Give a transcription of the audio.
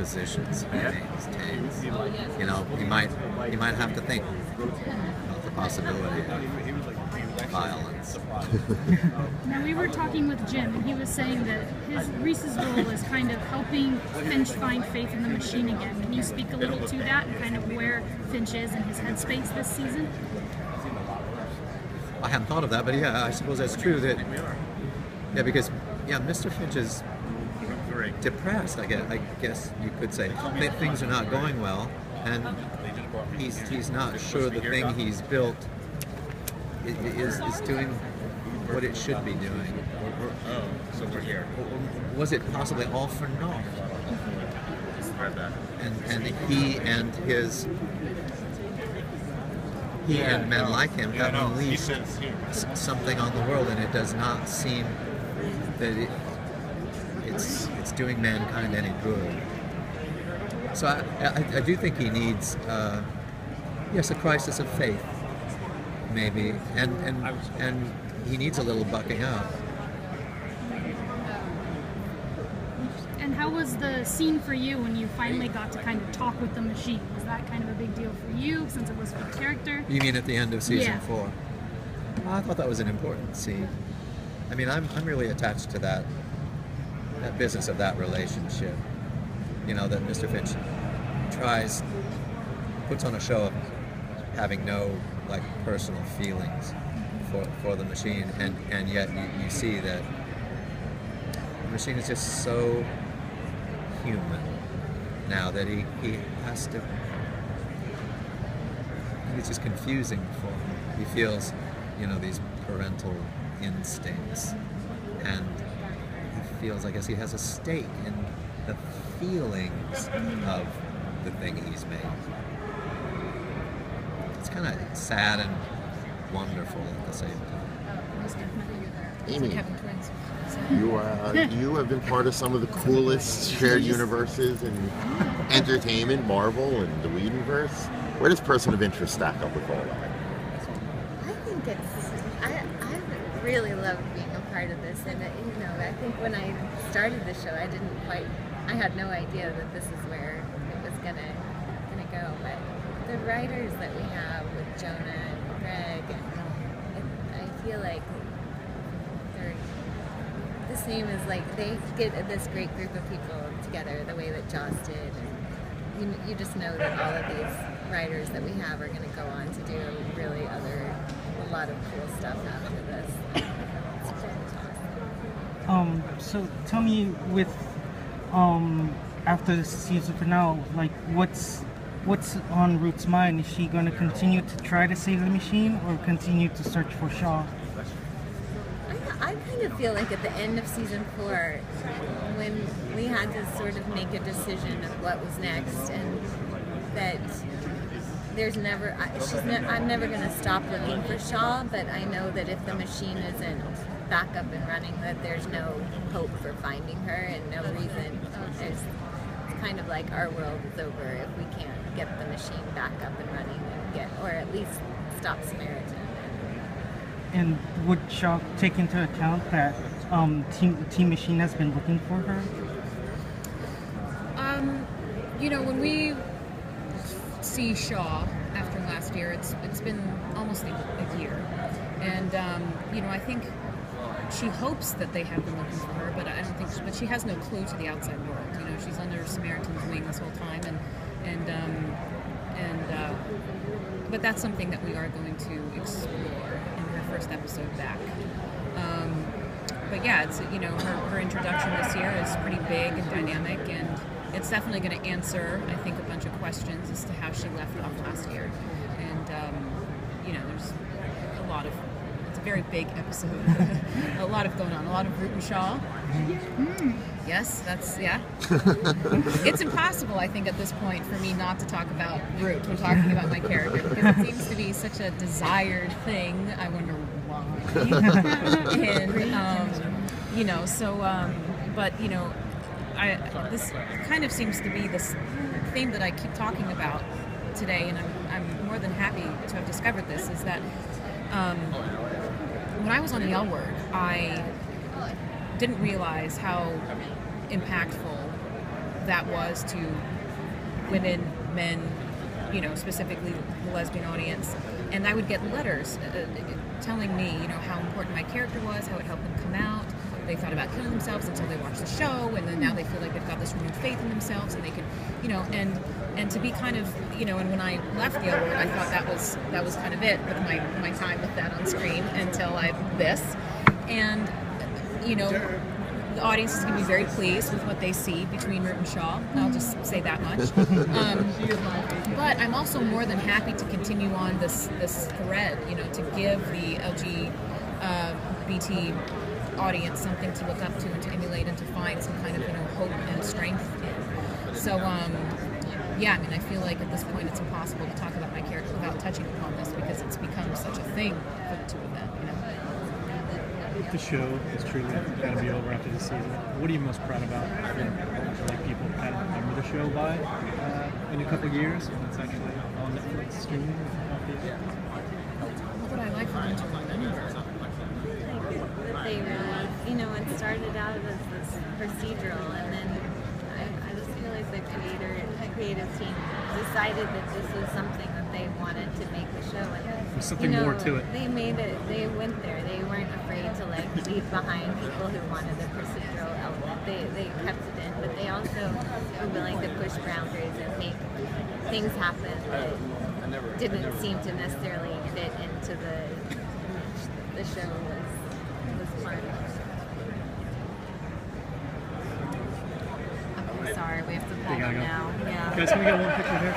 positions he takes. You know, he might have to think about the possibility of violence. Now, we were talking with Jim, and he was saying that Reese's role is kind of helping Finch find faith in the machine again. Can you speak a little to that and kind of where Finch is in his headspace this season? I hadn't thought of that, but yeah, I suppose that's true. That because Mr. Finch is depressed. I guess you could say that things are not going well, and he's not sure the thing he's built is doing what it should be doing. So we're here. Was it possibly all for naught? And he and men like him have unleashed something on the world, and it does not seem that it's doing mankind any good. So I do think he needs a crisis of faith, maybe, and he needs a little bucking up. And how was the scene for you when you finally got to kind of talk with the machine? Was that kind of a big deal for you since it was for the character? You mean at the end of season 4? Yeah. I thought that was an important scene. I mean, I'm really attached to that business of that relationship. You know, that Mr. Finch puts on a show of having no personal feelings for the machine, and yet you see that the machine is just so human now that he has to. It's just confusing for him. He feels, these parental instincts, and he feels, I guess, he has a stake in the feelings of the thing he's made. It's kind of sad and wonderful at the same time. Amy, you have been part of some of the coolest shared universes in entertainment, Marvel and the Whedonverse. Where does Person of Interest stack up with all that? I think I really loved being a part of this, and I think when I started the show, I had no idea that this is where it was gonna go. But the writers that we have with Jonah and Greg, I feel like they're the same as they get this great group of people together the way that Joss did. And you just know that all of these writers that we have are going to go on to do a lot of cool stuff after this. It's fantastic. So tell me, with after the season finale, what's on Root's mind? Is she going to continue to try to save the machine, or continue to search for Shaw? I kind of feel like at the end of season 4, when we had to sort of make a decision of what was next, and that I'm never going to stop looking for Shaw, but I know that if the machine isn't back up and running, that there's no hope for finding her, and no reason. It's kind of like our world is over if we can't get the machine back up and running or at least stop Samaritan. And would Shaw take into account that Team Machine has been looking for her? When we see Shaw after last year, it's been almost a year, and I think she hopes that they have been looking for her, but I don't think. But she has no clue to the outside world. She's under Samaritan's wing this whole time, but that's something that we are going to explore in her first episode back. But yeah, it's her introduction this year is pretty big and dynamic, and it's definitely going to answer, I think, a bunch of questions as to how she left off last year. And there's a lot of. It's a very big episode. A lot of going on. A lot of Root and Shaw. Yes, It's impossible, I think, at this point for me not to talk about Root when talking about my character, because it seems to be such a desired thing. I wonder why. And this kind of seems to be this theme that I keep talking about today, and I'm more than happy to have discovered this, is that when I was on the L Word, I didn't realize how impactful that was to women, men, you know, specifically the lesbian audience. And I would get letters telling me, you know, how important my character was, how it helped them come out. They thought about killing themselves until they watched the show, and then now they feel like they've got this renewed faith in themselves, and they can, you know, and to be kind of, you know, and when I left the L Word, I thought that was kind of it with my time with that on screen until this, and you know, the audience is going to be very pleased with what they see between Root and Shaw. I'll just say that much. But I'm also more than happy to continue on this thread, you know, to give the LGBT audience something to look up to and to emulate and to find some kind of, you know, hope and strength in. So, yeah, I mean, I feel like at this point it's impossible to talk about my character without touching upon this because it's become such a thing for the two of them, you know. If the show is truly going to be over after this season, what are you most proud about? Like people kind of remember the show by in a couple of years when it's actually on Netflix streaming? What would I like for them to remember? They really, you know, it started out as this procedural, and then I just feel like the creative team decided that this was something that they wanted to make the show, and there's something more to it. They made it. They went there. They weren't afraid to like leave behind people who wanted the procedural element. They kept it in, but they also were willing to push boundaries and make things happen that didn't seem to necessarily fit into the show was part of. Okay, sorry, we have to pull them now. Yeah. Guys, can we get one picture here?